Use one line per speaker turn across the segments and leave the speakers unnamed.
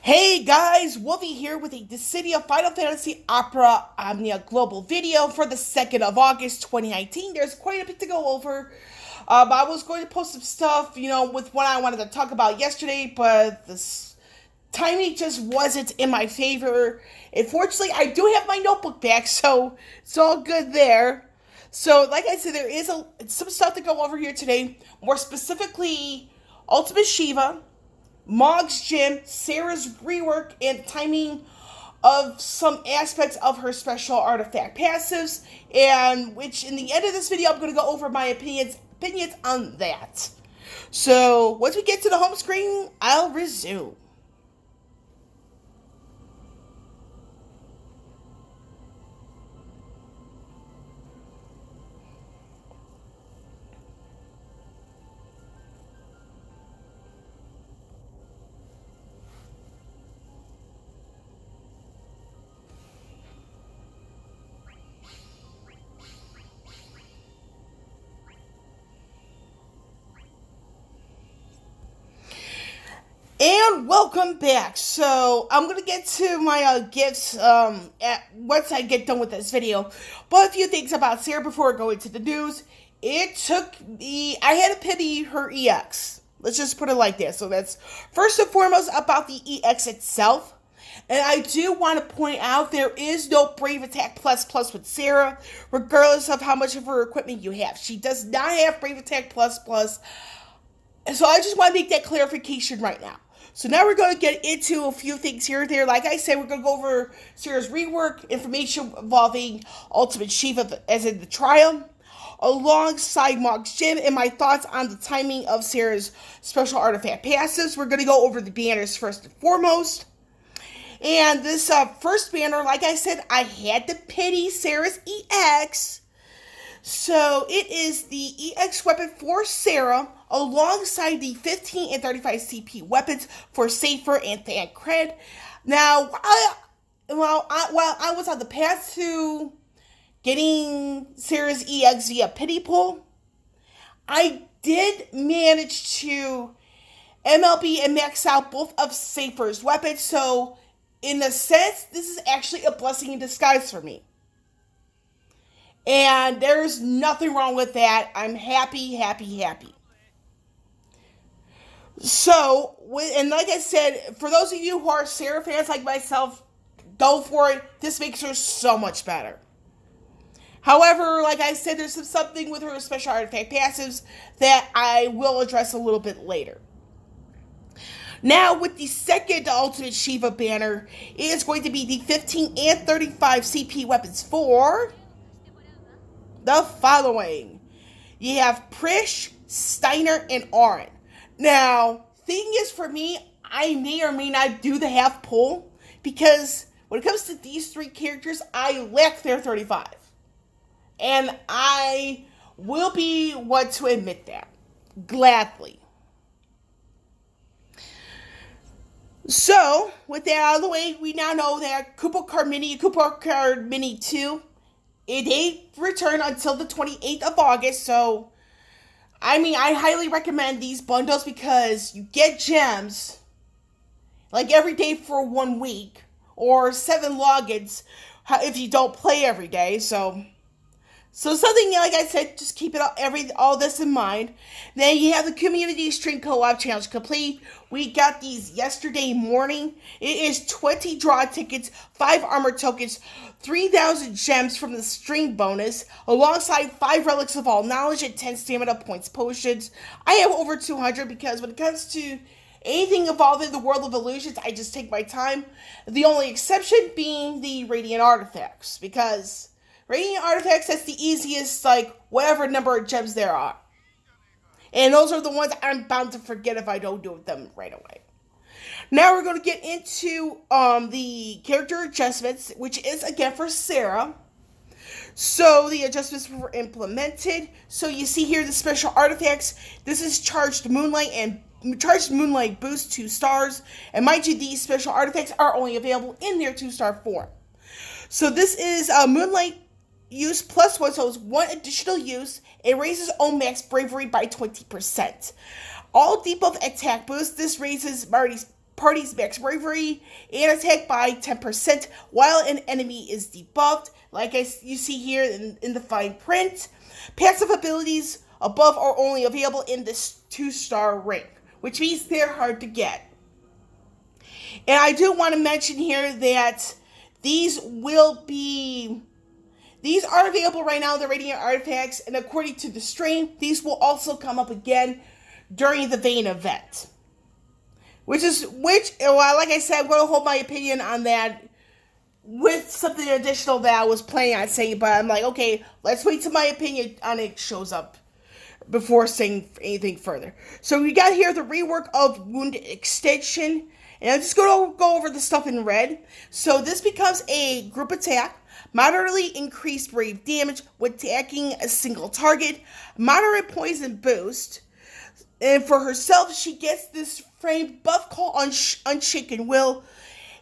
Hey guys, Wolvie here with a Dissidia Final Fantasy Opera Omnia Global video for the 2nd of August 2019. There's quite a bit to go over. I was going to post some stuff, with what I wanted to talk about yesterday, but this timing just wasn't in my favor. Unfortunately, I do have my notebook back, so it's all good there. So, like I said, there is some stuff to go over here today. More specifically, Ultimate Shiva, Mogs Jim, Serah's rework, and timing of some aspects of her special artifact passives, and which in the end of this video I'm going to go over my opinions on that. So once we get to the home screen, I'll resume. And welcome back. So I'm gonna get to my gifts once I get done with this video. But a few things about Serah before I go into the news. It took me. I had to pity her EX. Let's just put it like that. So that's first and foremost about the EX itself. And I do want to point out there is no BRV Attack Plus with Serah, regardless of how much of her equipment you have. She does not have BRV Attack Plus. So I just want to make that clarification right now. So now we're going to get into a few things here and there. Like I said, we're going to go over Serah's rework, information involving Ultimate Shiva as in the trial, alongside Mogs Jim, and my thoughts on the timing of Serah's special artifact passives. We're going to go over the banners first and foremost. And this first banner, like I said, I had to pity Serah's EX. So it is the EX weapon for Serah, alongside the 15 and 35 CP weapons for Safer and Thancred. Now, while I was on the path to getting Serah's EX via pity pool, I did manage to MLB and max out both of Safer's weapons. So, in a sense, this is actually a blessing in disguise for me. And there's nothing wrong with that. I'm happy. So, and like I said, for those of you who are Serah fans like myself, go for it. This makes her so much better. However, like I said, there's something with her special artifact passives that I will address a little bit later. Now, with the second Ultimate Shiva banner, it is going to be the 15 and 35 CP weapons for the following. You have Prish, Steiner, and Auron. Now, thing is, for me, I may or may not do the half pull, because when it comes to these three characters, I lack their 35. And I will be one to admit that. Gladly. So, with that out of the way, we now know that Koopa Card Mini 2, it ain't return until the 28th of August, so I highly recommend these bundles because you get gems like every day for 1 week, or 7 logins if you don't play every day. So something, like I said, just keep all this in mind. Then you have the community stream co-op challenge complete. We got these yesterday morning. It is 20 draw tickets, 5 armor tokens, 3,000 gems from the stream bonus, alongside 5 relics of all knowledge and 10 stamina points potions. I have over 200 because when it comes to anything involving the world of illusions, I just take my time. The only exception being the radiant artifacts, because radiant artifacts, that's the easiest, whatever number of gems there are. And those are the ones I'm bound to forget if I don't do them right away. Now we're going to get into the character adjustments, which is, again, for Serah. So the adjustments were implemented. So you see here the special artifacts. This is Charged Moonlight Boost 2 stars. And mind you, these special artifacts are only available in their 2-star form. So this is Moonlight use +1, so it's 1 additional use. It raises own max bravery by 20%. All debuff attack boost. This raises Marty's party's max bravery and attack by 10% while an enemy is debuffed, like you see here in the fine print. Passive abilities above are only available in this 2-star rank, which means they're hard to get. And I do want to mention here that these are available right now, the Radiant Artifacts, and according to the stream, these will also come up again during the Vayne event. Like I said, I'm going to hold my opinion on that with something additional that I was planning on saying, but I'm like, okay, let's wait till my opinion on it shows up before saying anything further. So we got here the rework of Moonlight Extension, and I'm just going to go over the stuff in red. So this becomes a group attack, moderately increased brave damage when attacking a single target, moderate poison boost, and for herself, she gets this frame buff called Unshaken Will.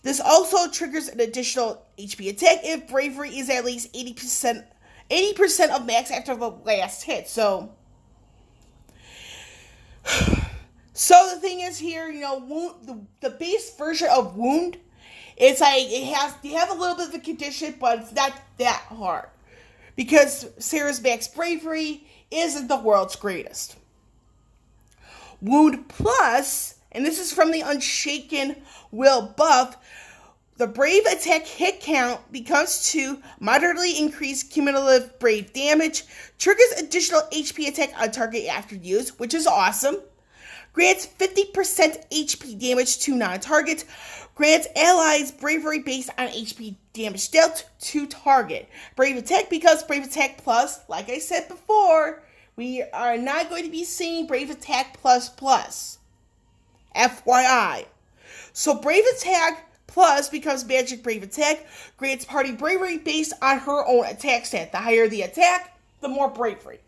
This also triggers an additional HP attack if bravery is at least 80% of max after the last hit. So the thing is here, the base version of Wound, it's like you have a little bit of a condition, but it's not that hard because Serah's max bravery isn't the world's greatest. Wound Plus, and this is from the Unshaken Will buff, the brave attack hit count becomes 2, moderately increased cumulative brave damage, triggers additional HP attack on target after use, which is awesome, grants 50% HP damage to non-target, grants allies bravery based on HP damage dealt to target. Brave attack becomes Brave Attack Plus, like I said before, we are not going to be seeing Brave Attack Plus. FYI. So Brave Attack Plus becomes Magic Brave Attack, grants party bravery based on her own attack stat. The higher the attack, the more bravery.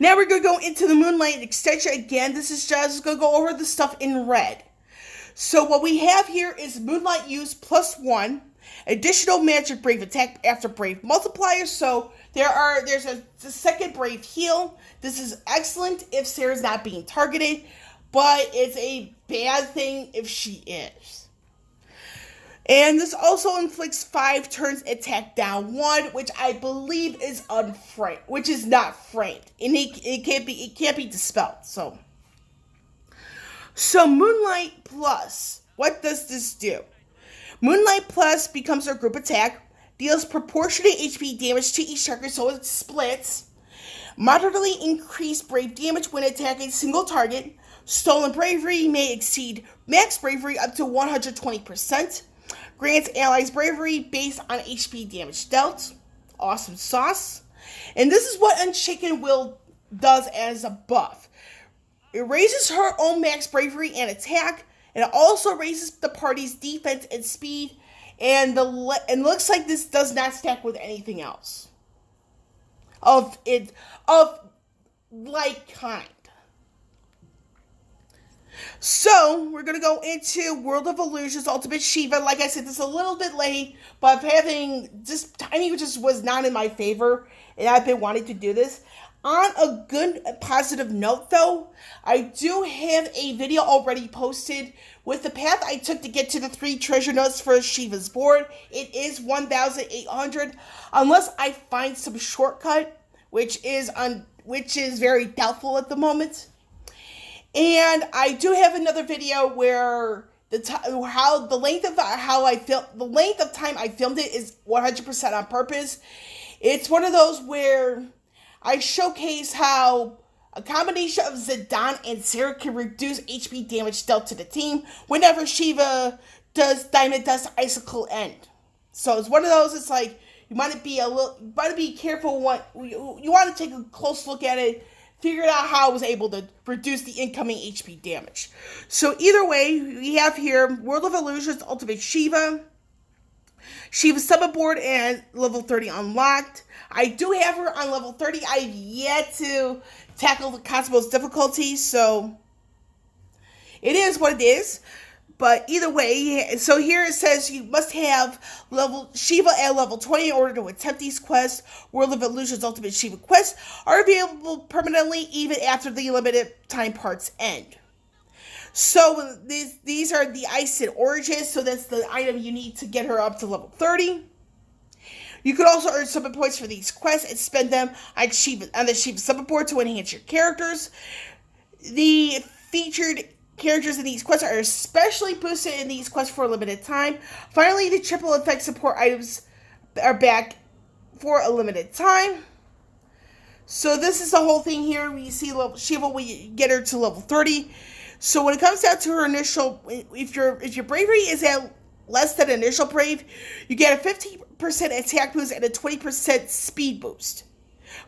Now we're going to go into the Moonlight Extension. Again, this is just going to go over the stuff in red. So what we have here is Moonlight Use +1, additional Magic Brave Attack after Brave Multiplier. So there's a second Brave Heal. This is excellent if Serah's not being targeted, but it's a bad thing if she is. And this also inflicts 5 turns attack down 1, which I believe is unframed, which is not framed, and it can't be dispelled. So Moonlight Plus, what does this do? Moonlight Plus becomes a group attack, deals proportionate HP damage to each target, so it splits. Moderately increased brave damage when attacking single target. Stolen bravery may exceed max bravery up to 120%. Grants allies bravery based on HP damage dealt. Awesome sauce. And this is what Unshaken Will does as a buff. It raises her own max bravery and attack, and it also raises the party's defense and speed, and looks like this does not stack with anything else of like kind. So, we're going to go into World of Illusions Ultimate Shiva. Like I said, this is a little bit late, but timing just was not in my favor, and I've been wanting to do this. On a good positive note, though, I do have a video already posted with the path I took to get to the 3 treasure notes for Shiva's board. It is 1,800, unless I find some shortcut, which is very doubtful at the moment. And I do have another video where the length of time I filmed it is 100% on purpose. It's one of those where I showcase how a combination of Zidane and Serah can reduce HP damage dealt to the team whenever Shiva does Diamond Dust Icicle End. So it's one of those. It's like you want to be careful. You want to take a close look at it. Figured out how I was able to reduce the incoming HP damage. So either way, we have here World of Illusions Ultimate Shiva. Shiva's summon board and level 30 unlocked. I do have her on level 30. I've yet to tackle the Cosmos difficulty, so it is what it is. But either way, so here it says you must have Shiva at level 20 in order to attempt these quests. World of Illusions Ultimate Shiva quests are available permanently even after the limited time parts end. So these are the Ice and Oranges, so that's the item you need to get her up to level 30. You could also earn summon points for these quests and spend them on the Shiva summon board to enhance your characters. The featured characters in these quests are especially boosted in these quests for a limited time. Finally, the triple effect support items are back for a limited time. So this is the whole thing here. We see Shiva, we get her to level 30. So when it comes down to her initial, if your bravery is at less than initial brave, you get a 50% attack boost and a 20% speed boost.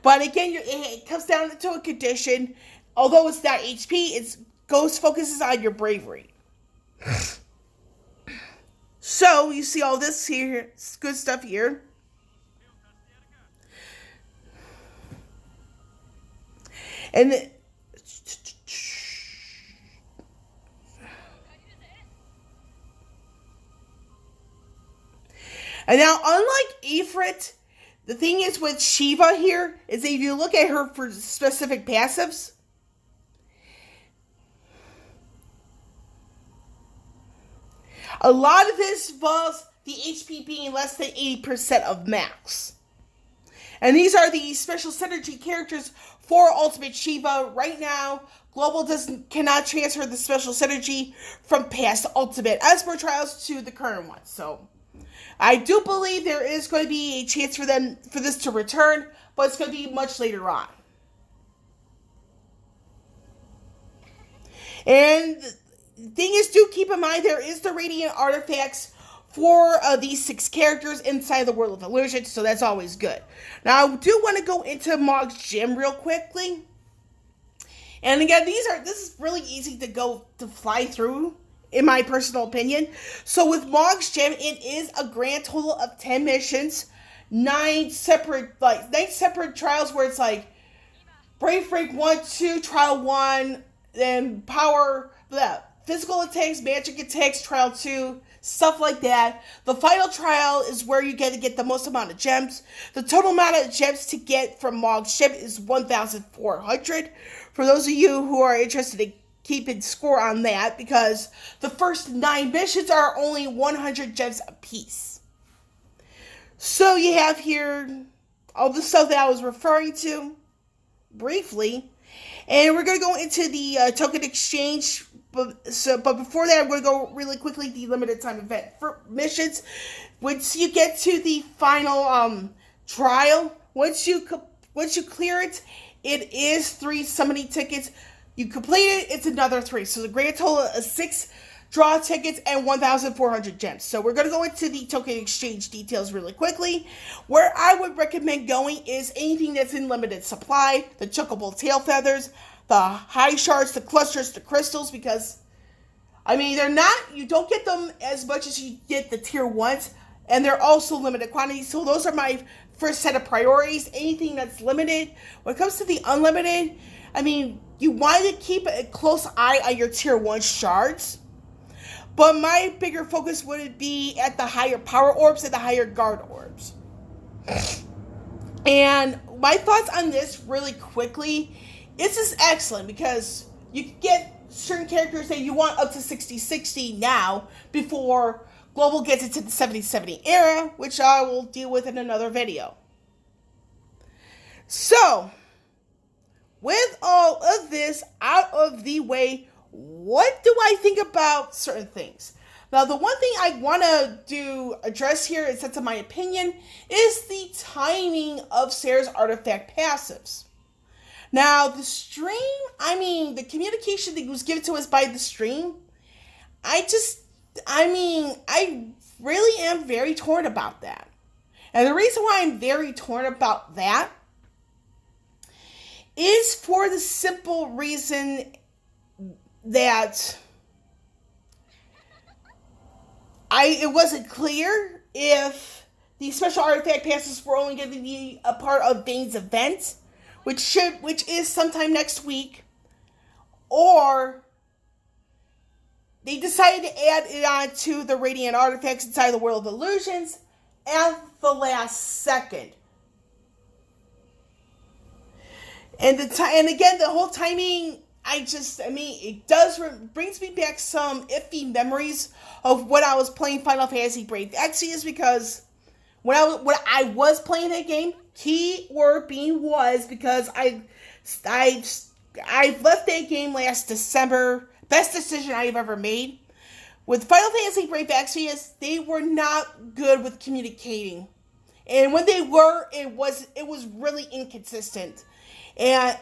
But again, it comes down to a condition. Although it's not HP, it focuses on your bravery. So you see all this here, it's good stuff here. And now, unlike Ifrit, the thing is with Shiva here, is if you look at her for specific passives, a lot of this involves the HP being less than 80% of max. And these are the special synergy characters for Ultimate Shiva. Right now, Global cannot transfer the special synergy from past Ultimate Esper trials to the current one. So I do believe there is going to be a chance for this to return, but it's going to be much later on. And the thing is, do keep in mind there is the Radiant Artifacts for these 6 characters inside the World of Illusion, so that's always good. Now, I do want to go into Mogs Jim real quickly. And again, this is really easy to fly through, in my personal opinion. So with Mogs Jim, it is a grand total of 10 missions, 9 separate trials where it's like Brave Break 1, 2, Trial 1, then physical attacks, magic attacks, Trial 2, stuff like that. The final trial is where you get to get the most amount of gems. The total amount of gems to get from Mogs Jim is 1,400. For those of you who are interested in keeping score on that, because the first 9 missions are only 100 gems apiece. So you have here all the stuff that I was referring to briefly. And we're going to go into the token exchange. But before that, I'm going to go really quickly the limited time event for missions. Once you get to the final trial, once you clear it, it is 3 summoning tickets. You complete it, it's another 3. So the grand total is 6 draw tickets and 1,400 gems. So we're going to go into the token exchange details really quickly. Where I would recommend going is anything that's in limited supply, the chocobo tail feathers, the high shards, the clusters, the crystals, because, I mean, you don't get them as much as you get the tier 1s, and they're also limited quantities, so those are my first set of priorities. Anything that's limited. When it comes to the unlimited, I mean, you want to keep a close eye on your tier 1 shards, but my bigger focus would be at the higher power orbs and the higher guard orbs. And my thoughts on this really quickly, this is excellent because you can get certain characters that you want up to 60-60 now before Global gets into the 70-70 era, which I will deal with in another video. So, with all of this out of the way, what do I think about certain things? Now, the one thing I want to address here, in sense of my opinion, is the timing of Serah's artifact passives. Now, the communication that was given to us by the stream, I really am very torn about that. And the reason why I'm very torn about that is for the simple reason that it wasn't clear if the special artifact passes were only going to be a part of Bane's event, which is sometime next week, or they decided to add it on to the Radiant Artifacts inside the World of Illusions at the last second. And again, the whole timing, it does brings me back some iffy memories of when I was playing Final Fantasy Brave Exvius, because when I was playing that game, key word being was, because I left that game last December. Best decision I've ever made. With Final Fantasy Brave Exvius, they were not good with communicating. And when they were, it was really inconsistent. And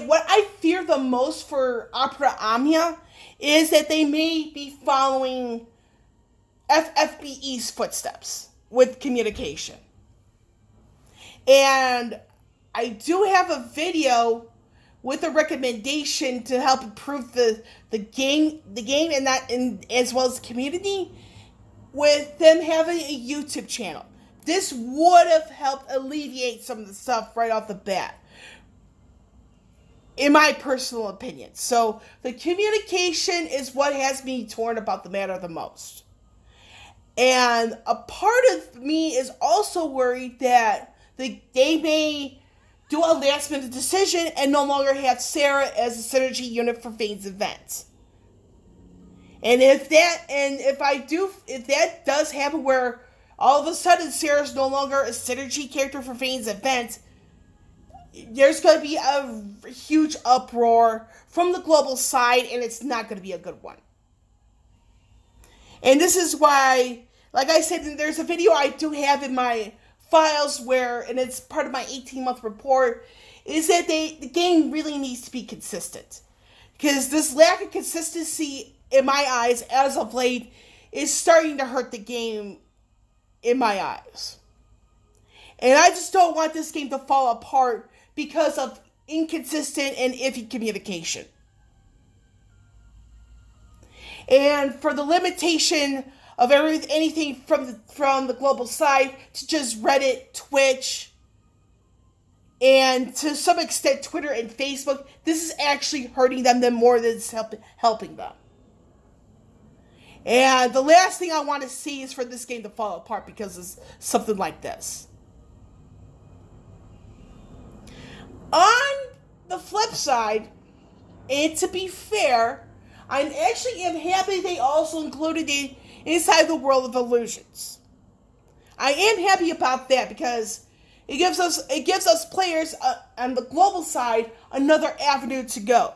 what I fear the most for Opera Omnia is that they may be following FFBE's footsteps with communication. And I do have a video with a recommendation to help improve the game and as well as the community, with them having a YouTube channel. This would have helped alleviate some of the stuff right off the bat, in my personal opinion. So the communication is what has me torn about the matter the most. And a part of me is also worried that they may do a last minute decision and no longer have Serah as a synergy unit for Fane's event. And if that does happen, where all of a sudden Serah's no longer a synergy character for Fane's event, there's going to be a huge uproar from the global side, and it's not going to be a good one. And this is why, like I said, there's a video I do have in my files and it's part of my 18-month report, is that the game really needs to be consistent. Because this lack of consistency, in my eyes, as of late, is starting to hurt the game, in my eyes. And I just don't want this game to fall apart because of inconsistent and iffy communication. And for the limitation of anything from the global side to just Reddit, Twitch, and to some extent Twitter and Facebook, this is actually hurting them more than it's helping them. And the last thing I want to see is for this game to fall apart because of something like this. On the flip side, and to be fair, I actually am happy they also included it inside the World of Illusions. I am happy about that because it gives us players on the global side another avenue to go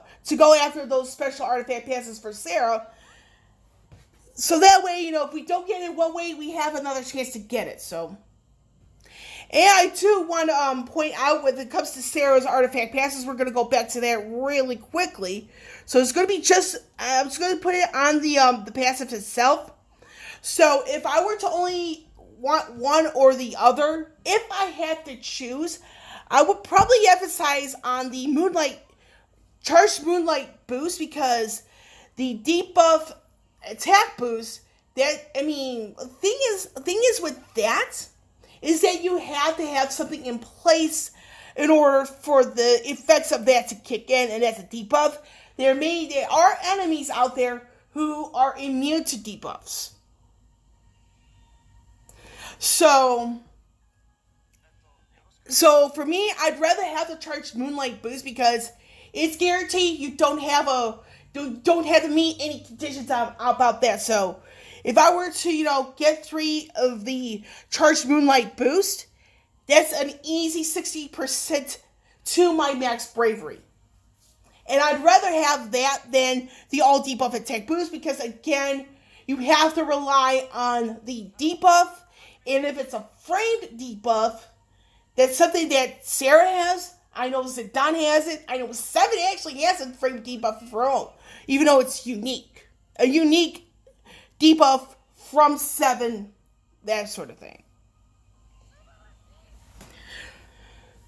after those special artifact passes for Serah. So that way, if we don't get it one way, we have another chance to get it. So, and I do want to point out, when it comes to Serah's artifact passes, we're going to go back to that really quickly. So it's going to be I'm just going to put it on the passive itself. So if I were to only want one or the other, if I had to choose, I would probably emphasize on the Charged Moonlight boost, because the debuff attack boost, thing is with that, is that you have to have something in place in order for the effects of that to kick in, and that's a debuff. There are enemies out there who are immune to debuffs. So for me, I'd rather have the Charged Moonlight boost because it's guaranteed you don't have to meet any conditions about that. So if I were to, get 3 of the Charged Moonlight boost, that's an easy 60% to my max bravery. And I'd rather have that than the all debuff attack boost, because again, you have to rely on the debuff. And if it's a framed debuff, that's something that Serah has. I know Zidane has it. I know 7 actually has a framed debuff of her own, even though it's unique. A unique debuff from 7, that sort of thing.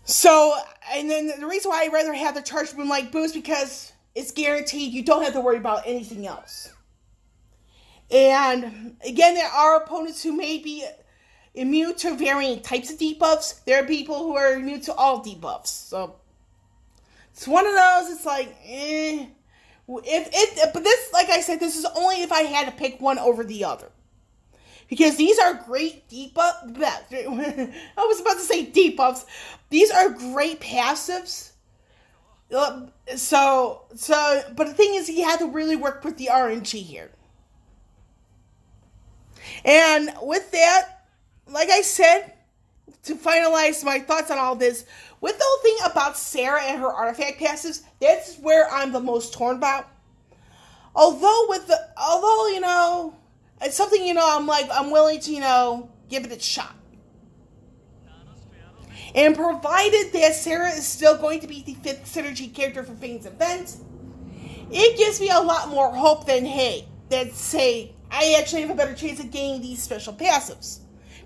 So, and then the reason why I'd rather have the Charged Moonlight boost, because it's guaranteed you don't have to worry about anything else. And again, there are opponents who may be immune to varying types of debuffs. There are people who are immune to all debuffs. So it's one of those. It's like, but this, like I said, this is only if I had to pick one over the other, because these are great debuffs. I was about to say debuffs. These are great passives But the thing is, he had to really work with the RNG here. And with that, like I said, to finalize my thoughts on all this, with the whole thing about Serah and her artifact passives, that's where I'm the most torn about. Although, it's something, I'm willing to, give it a shot. And provided that Serah is still going to be the 5th synergy character for Fane's event, it gives me a lot more hope than, I actually have a better chance of getting these special passives.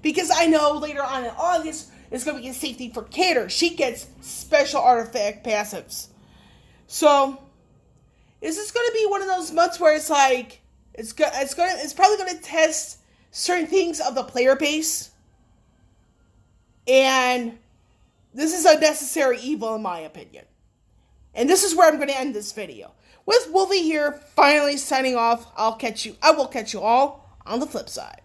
Because I know later on in August, it's going to be a safety for Kater. She gets special artifact passives. So, is this going to be one of those months where it's like, it's probably going to test certain things of the player base? And this is a necessary evil in my opinion. And this is where I'm going to end this video. With Wolvie here, finally signing off. I will catch you all on the flip side.